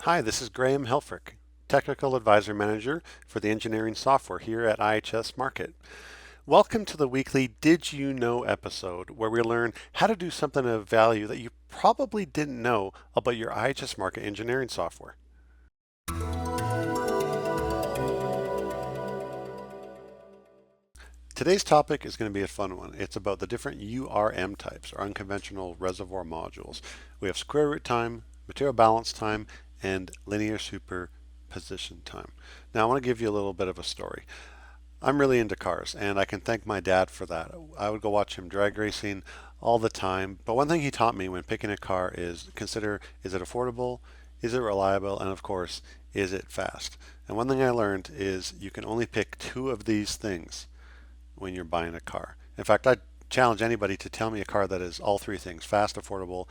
Hi, this is Graham Helfrich, Technical Advisor Manager for the Engineering Software here at IHS Markit. Welcome to the weekly Did You Know episode, where we learn how to do something of value that you probably didn't know about your IHS Markit engineering software. Today's topic is going to be a fun one. It's about the different URM types, or unconventional reservoir modules. We have square root time, material balance time, and linear superposition time. Now I want to give you a little bit of a story. I'm really into cars, and I can thank my dad for that. I would go watch him drag racing all the time, but one thing he taught me when picking a car is consider, is it affordable, is it reliable, and of course, is it fast? And one thing I learned is you can only pick two of these things when you're buying a car. In fact, I challenge anybody to tell me a car that is all three things: fast, affordable,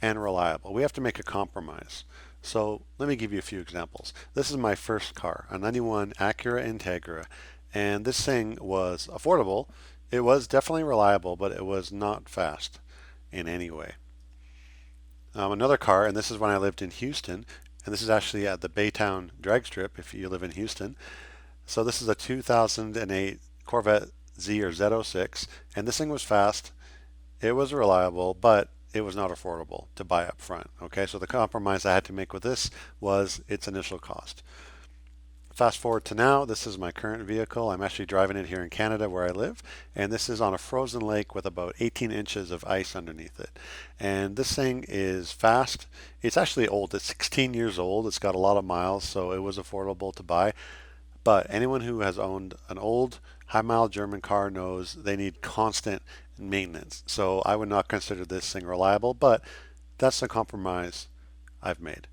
and reliable. We have to make a compromise. So let me give you a few examples. This is my first car, a 91 Acura Integra, and this thing was affordable. It was definitely reliable, but it was not fast in any way. Another car, and this is when I lived in Houston, and this is actually at the Baytown drag strip if you live in Houston. So this is a 2008 Corvette Z or Z06, and this thing was fast, it was reliable, but it was not affordable to buy up front. Okay, so the compromise I had to make with this was its initial cost. Fast forward to now, this is my current vehicle. I'm actually driving it here in Canada where I live, and this is on a frozen lake with about 18 inches of ice underneath it. And this thing is fast. It's actually old. It's 16 years old. It's got a lot of miles, so it was affordable to buy. But anyone who has owned an old high mile German car knows they need constant maintenance. So I would not consider this thing reliable, but that's the compromise I've made.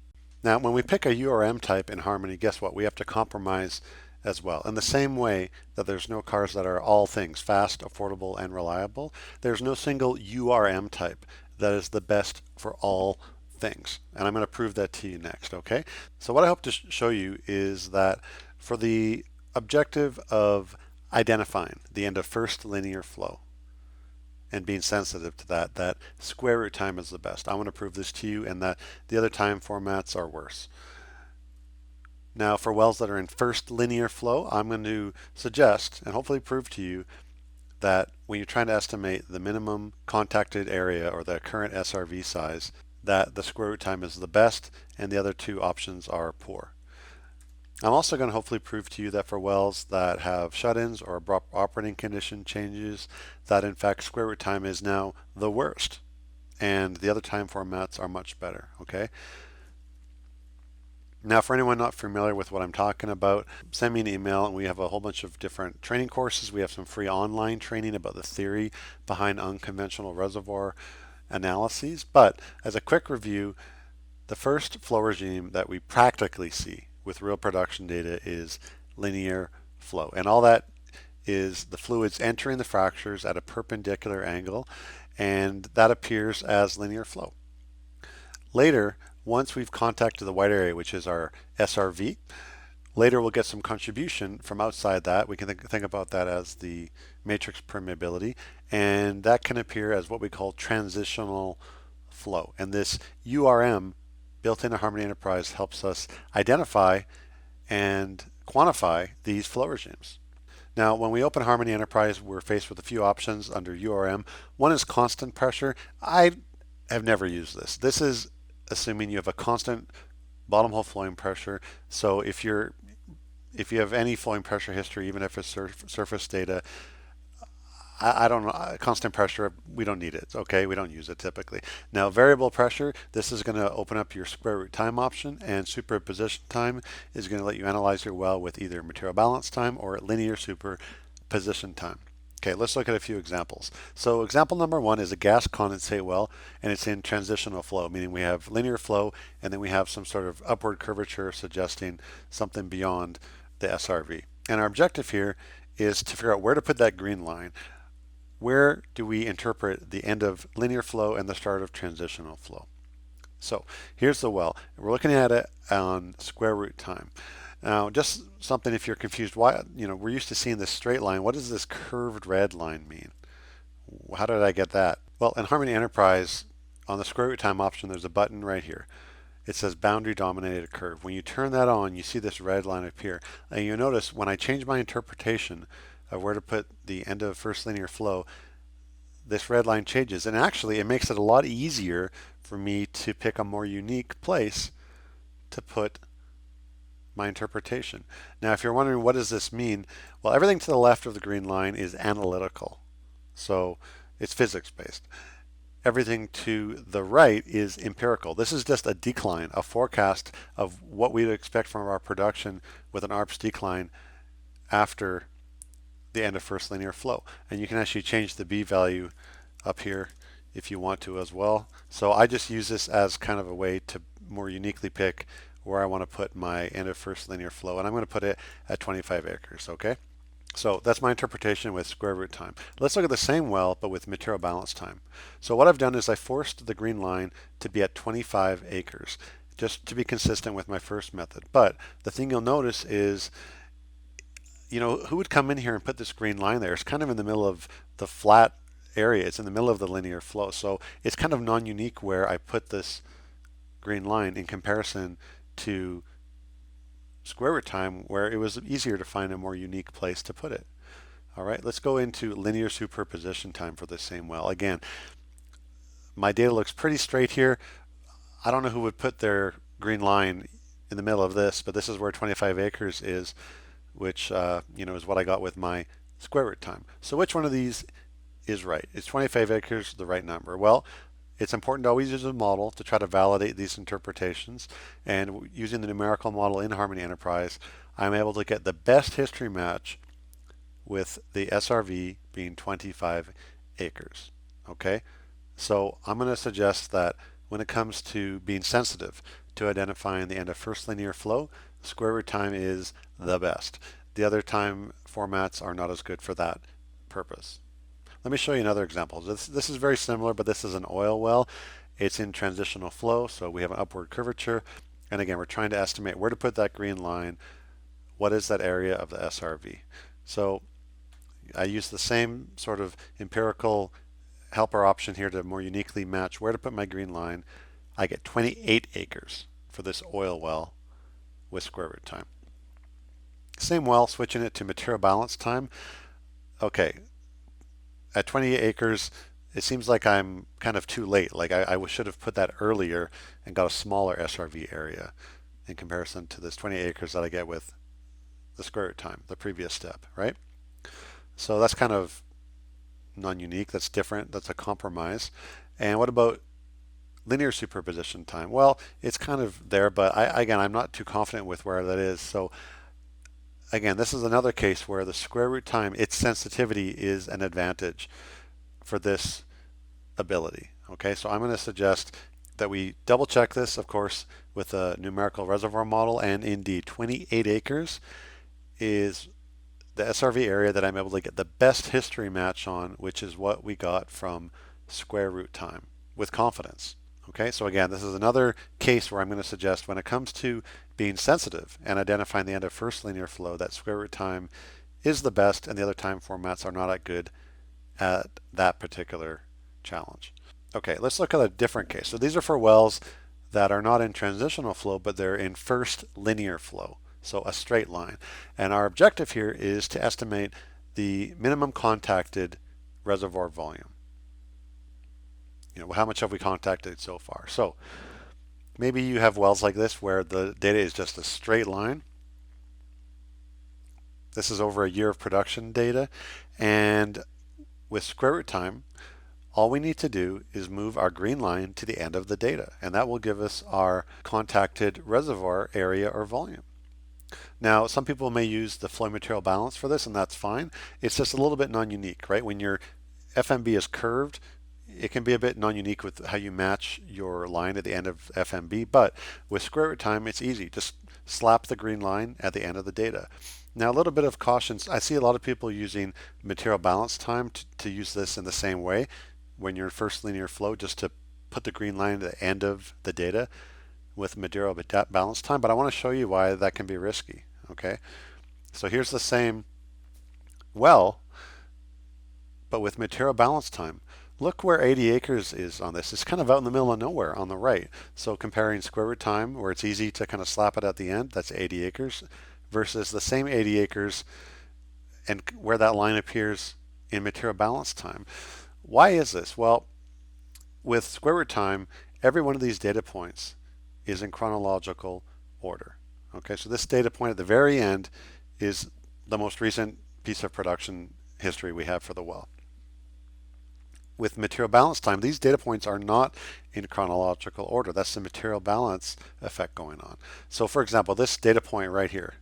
Now, when we pick a URM type in Harmony, guess what? We have to compromise as well. In the same way that there's no cars that are all things fast, affordable, and reliable, there's no single URM type that is the best for all things. And I'm going to prove that to you next, okay? So what I hope to show you is that for the objective of identifying the end of first linear flow and being sensitive to that, that square root time is the best. I want to prove this to you and that the other time formats are worse. Now for wells that are in first linear flow, I'm going to suggest and hopefully prove to you that when you're trying to estimate the minimum contacted area or the current SRV size, that the square root time is the best and the other two options are poor. I'm also going to hopefully prove to you that for wells that have shut-ins or abrupt operating condition changes, that in fact square root time is now the worst and the other time formats are much better, okay? Now for anyone not familiar with what I'm talking about, send me an email and we have a whole bunch of different training courses. We have some free online training about the theory behind unconventional reservoir analyses. But as a quick review, the first flow regime that we practically see with real production data is linear flow. And all that is the fluids entering the fractures at a perpendicular angle, and that appears as linear flow. Later, once we've contacted the white area, which is our SRV, later we'll get some contribution from outside that. We can think about that as the matrix permeability, and that can appear as what we call transitional flow. And this URM built into Harmony Enterprise helps us identify and quantify these flow regimes. Now, when we open Harmony Enterprise, we're faced with a few options under URM. One is constant pressure. I have never used this. This is assuming you have a constant bottom hole flowing pressure. So if you have any flowing pressure history, even if it's surface data, I don't know, constant pressure, we don't need it, okay? We don't use it typically. Now, variable pressure, this is going to open up your square root time option, and superposition time is going to let you analyze your well with either material balance time or linear superposition time. Okay, let's look at a few examples. So example number one is a gas condensate well, and it's in transitional flow, meaning we have linear flow, and then we have some sort of upward curvature suggesting something beyond the SRV. And our objective here is to figure out where to put that green line. Where do we interpret the end of linear flow and the start of transitional flow? So here's the well. We're looking at it on square root time. Now, just something if you're confused, why, we're used to seeing this straight line. What does this curved red line mean? How did I get that? Well, in Harmony Enterprise, on the square root time option, there's a button right here. it says boundary dominated curve. When you turn that on, you see this red line appear. And you notice when I change my interpretation of where to put the end of first linear flow, this red line changes. And actually, it makes it a lot easier for me to pick a more unique place to put my interpretation. Now, if you're wondering what does this mean, well, everything to the left of the green line is analytical. So it's physics based. Everything to the right is empirical. This is just a decline, a forecast of what we'd expect from our production with an ARPS decline after the end of first linear flow. And you can actually change the B value up here if you want to as well. So I just use this as kind of a way to more uniquely pick where I want to put my end of first linear flow. And I'm going to put it at 25 acres, okay? So that's my interpretation with square root time. Let's look at the same well, but with material balance time. So what I've done is I forced the green line to be at 25 acres, just to be consistent with my first method. But the thing you'll notice is, who would come in here and put this green line there? It's kind of in the middle of the flat area. It's in the middle of the linear flow. So it's kind of non-unique where I put this green line in comparison to square root time, where it was easier to find a more unique place to put it. All right, let's go into linear superposition time for the same well. Again, my data looks pretty straight here. I don't know who would put their green line in the middle of this, but this is where 25 acres is, which is what I got with my square root time. So which one of these is right? Is 25 acres the right number? Well, it's important to always use a model to try to validate these interpretations. And using the numerical model in Harmony Enterprise, I'm able to get the best history match with the SRV being 25 acres. Okay, so I'm going to suggest that when it comes to being sensitive to identifying the end of first linear flow, square root time is the best. The other time formats are not as good for that purpose. Let me show you another example. This is very similar, but this is an oil well. It's in transitional flow, so we have an upward curvature. And again, we're trying to estimate where to put that green line. What is that area of the SRV? So I use the same sort of empirical helper option here to more uniquely match where to put my green line. I get 28 acres for this oil well with square root time. Same well, switching it to material balance time. Okay, at 28 acres, it seems like I'm kind of too late. Like I should have put that earlier and got a smaller SRV area in comparison to this 28 acres that I get with the square root time, the previous step, right? So that's kind of non-unique. That's different. That's a compromise. And what about linear superposition time? Well, it's kind of there, but I'm not too confident with where that is. So again, this is another case where the square root time, its sensitivity is an advantage for this ability. Okay, so I'm going to suggest that we double check this, of course, with a numerical reservoir model, and indeed 28 acres is the SRV area that I'm able to get the best history match on, which is what we got from square root time with confidence. Okay, so again, this is another case where I'm going to suggest when it comes to being sensitive and identifying the end of first linear flow, that square root time is the best and the other time formats are not that good at that particular challenge. Okay, let's look at a different case. So these are for wells that are not in transitional flow, but they're in first linear flow, so a straight line. And our objective here is to estimate the minimum contacted reservoir volume. How much have we contacted so far? So maybe you have wells like this where the data is just a straight line. This is over a year of production data. And with square root time, all we need to do is move our green line to the end of the data. And that will give us our contacted reservoir area or volume. Now, some people may use the flow material balance for this, and that's fine. It's just a little bit non-unique, right? When your FMB is curved, it can be a bit non-unique with how you match your line at the end of FMB, but with square root time, it's easy. Just slap the green line at the end of the data. Now, a little bit of caution. I see a lot of people using material balance time to use this in the same way when you're in first linear flow, just to put the green line at the end of the data with material balance time, but I want to show you why that can be risky, okay? So here's the same well, but with material balance time. look where 80 acres is on this. It's kind of out in the middle of nowhere on the right. So comparing square root time, where it's easy to kind of slap it at the end, that's 80 acres, versus the same 80 acres and where that line appears in material balance time. Why is this? Well, with square root time, every one of these data points is in chronological order. Okay, so this data point at the very end is the most recent piece of production history we have for the well. With material balance time, these data points are not in chronological order. That's the material balance effect going on. So for example, this data point right here,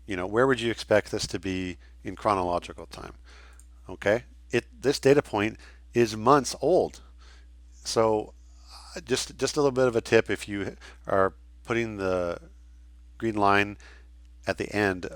where would you expect this to be in chronological time? Okay, this data point is months old. So just a little bit of a tip: if you are putting the green line at the end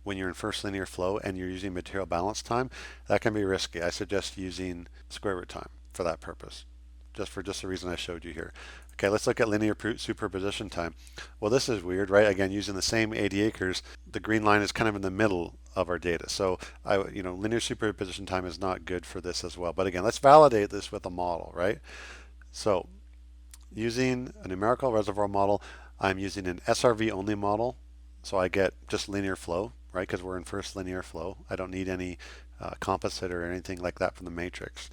when you're in first linear flow and you're using material balance time, that can be risky. I suggest using square root time for that purpose, just for the reason I showed you here. Okay, let's look at linear superposition time. Well, this is weird, right? Again, using the same 80 acres, the green line is kind of in the middle of our data. So linear superposition time is not good for this as well. But again, let's validate this with a model, right? So using a numerical reservoir model, I'm using an SRV only model. So I get just linear flow, right? Because we're in first linear flow. I don't need any composite or anything like that from the matrix.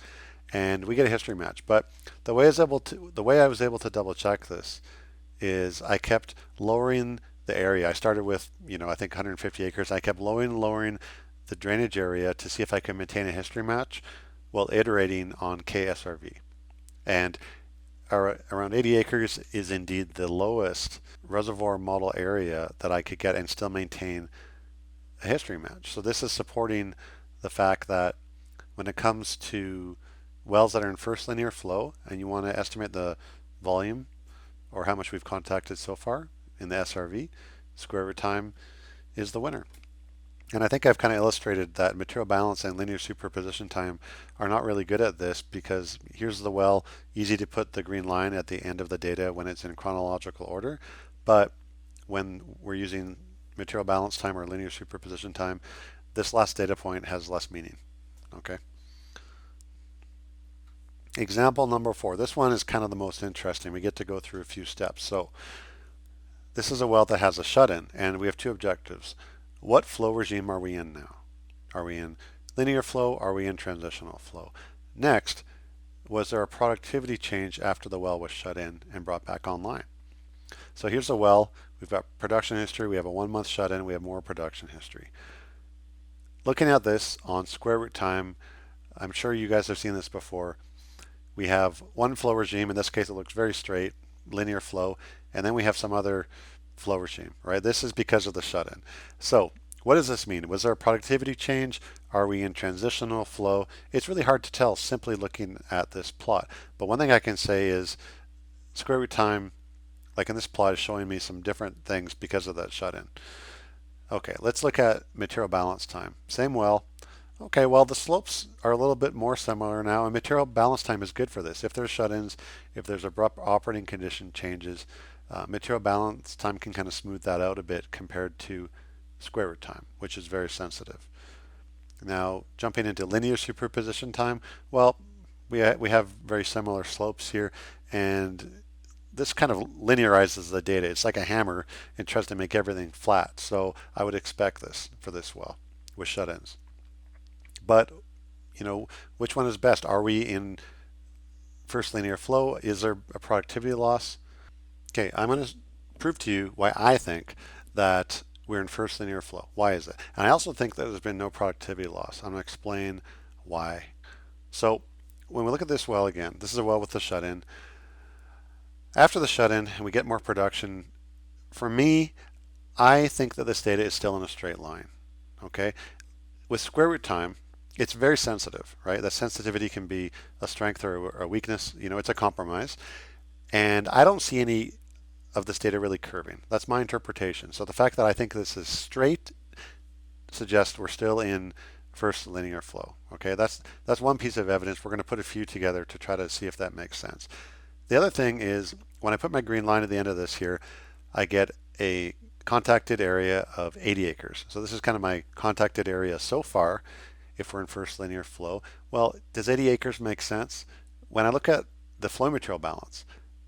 And we get a history match. But the way I was able to double check this is I kept lowering the area. I started with, I think 150 acres. I kept lowering the drainage area to see if I could maintain a history match while iterating on KSRV. And around 80 acres is indeed the lowest reservoir model area that I could get and still maintain a history match. So this is supporting the fact that when it comes to wells that are in first linear flow and you want to estimate the volume or how much we've contacted so far in the SRV, square root time is the winner. And I think I've kind of illustrated that material balance and linear superposition time are not really good at this, because here's the well, easy to put the green line at the end of the data when it's in chronological order. But when we're using material balance time or linear superposition time, this last data point has less meaning. Okay. Example number 4. This one is kind of the most interesting. We get to go through a few steps. So this is a well that has a shut-in, and we have two objectives. What flow regime are we in now? Are we in linear flow? Are we in transitional flow? Next, was there a productivity change after the well was shut in and brought back online? So here's a well. We've got production history. We have a 1 month shut-in. We have more production history. Looking at this on square root time, I'm sure you guys have seen this before. We have one flow regime. In this case, it looks very straight, linear flow, and then we have some other flow regime, right? This is because of the shut-in. So what does this mean? Was there a productivity change? Are we in transitional flow? It's really hard to tell simply looking at this plot. But one thing I can say is square root time, like in this plot, is showing me some different things because of that shut-in. Okay, let's look at material balance time. Same well. Okay, well, the slopes are a little bit more similar now, and material balance time is good for this. If there's shut-ins, if there's abrupt operating condition changes, material balance time can kind of smooth that out a bit compared to square root time, which is very sensitive. Now, jumping into linear superposition time, well, we have very similar slopes here, and this kind of linearizes the data. It's like a hammer and tries to make everything flat. So I would expect this for this well with shut-ins. But, which one is best? Are we in first linear flow? Is there a productivity loss? Okay, I'm going to prove to you why I think that we're in first linear flow. Why is it? And I also think that there's been no productivity loss. I'm going to explain why. So when we look at this well again, this is a well with the shut-in. After the shut-in, and we get more production, for me, I think that this data is still in a straight line. Okay? With square root time, it's very sensitive, right? That sensitivity can be a strength or a weakness. It's a compromise. And I don't see any of this data really curving. That's my interpretation. So the fact that I think this is straight suggests we're still in first linear flow. Okay, that's one piece of evidence. We're going to put a few together to try to see if that makes sense. The other thing is when I put my green line at the end of this here, I get a contacted area of 80 acres. So this is kind of my contacted area so far. if we're in first linear flow. Well, does 80 acres make sense? When I look at the flow material balance,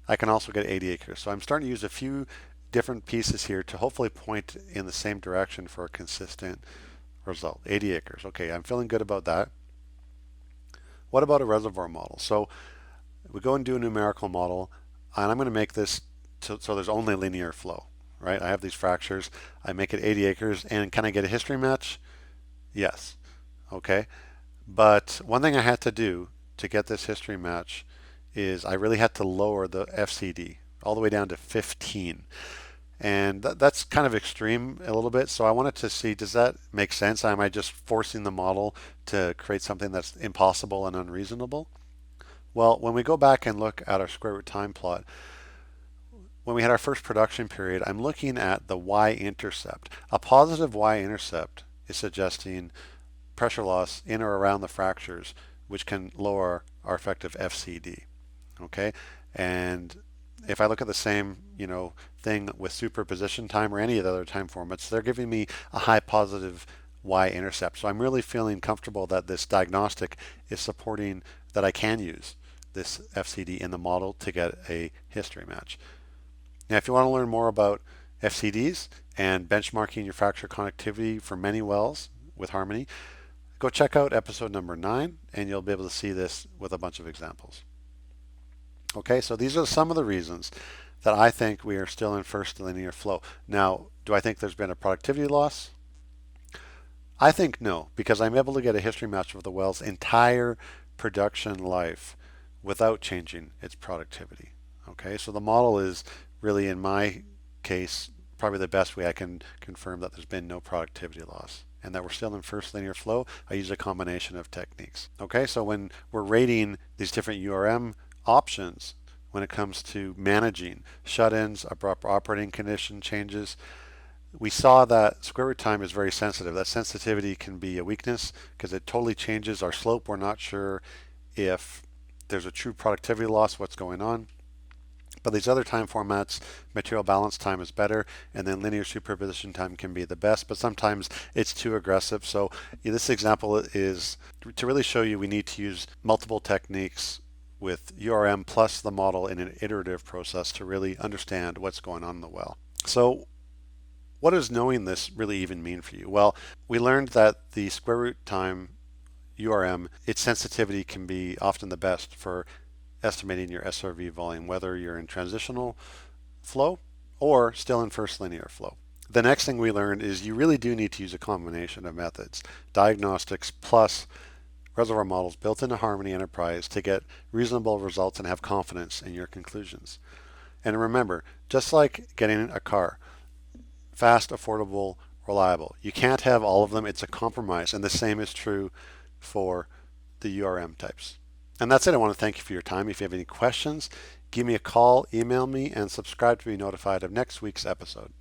I can also get 80 acres. So I'm starting to use a few different pieces here to hopefully point in the same direction for a consistent result. 80 acres. Okay, I'm feeling good about that. What about a reservoir model? So we go and do a numerical model, and I'm going to make this so there's only linear flow, right? I have these fractures. I make it 80 acres, and can I get a history match? Yes. Okay. But one thing I had to do to get this history match is I really had to lower the FCD all the way down to 15. And that's kind of extreme a little bit. So I wanted to see, does that make sense? Am I just forcing the model to create something that's impossible and unreasonable? Well, when we go back and look at our square root time plot, when we had our first production period, I'm looking at the y-intercept. A positive y-intercept is suggesting pressure loss in or around the fractures, which can lower our effective FCD. Okay, and if I look at the same, thing with superposition time or any of the other time formats, they're giving me a high positive y-intercept. So I'm really feeling comfortable that this diagnostic is supporting that I can use this FCD in the model to get a history match. Now, if you want to learn more about FCDs and benchmarking your fracture connectivity for many wells with Harmony, go check out episode number 9, and you'll be able to see this with a bunch of examples. Okay, so these are some of the reasons that I think we are still in first linear flow. Now, do I think there's been a productivity loss? I think no, because I'm able to get a history match of the well's entire production life without changing its productivity. Okay, so the model is really, in my case, probably the best way I can confirm that there's been no productivity loss and that we're still in first linear flow. I use a combination of techniques. Okay, so when we're rating these different URM options, when it comes to managing shut-ins, abrupt operating condition changes, we saw that square root time is very sensitive. That sensitivity can be a weakness because it totally changes our slope. We're not sure if there's a true productivity loss, what's going on. But these other time formats, material balance time is better, and then linear superposition time can be the best, but sometimes it's too aggressive. So this example is to really show you we need to use multiple techniques with URM plus the model in an iterative process to really understand what's going on in the well. So what does knowing this really even mean for you? Well, we learned that the square root time URM, its sensitivity can be often the best for estimating your SRV volume, whether you're in transitional flow or still in first linear flow. The next thing we learned is you really do need to use a combination of methods, diagnostics plus reservoir models built into Harmony Enterprise to get reasonable results and have confidence in your conclusions. And remember, just like getting a car, fast, affordable, reliable, you can't have all of them. It's a compromise, and the same is true for the URM types. And that's it. I want to thank you for your time. If you have any questions, give me a call, email me, and subscribe to be notified of next week's episode.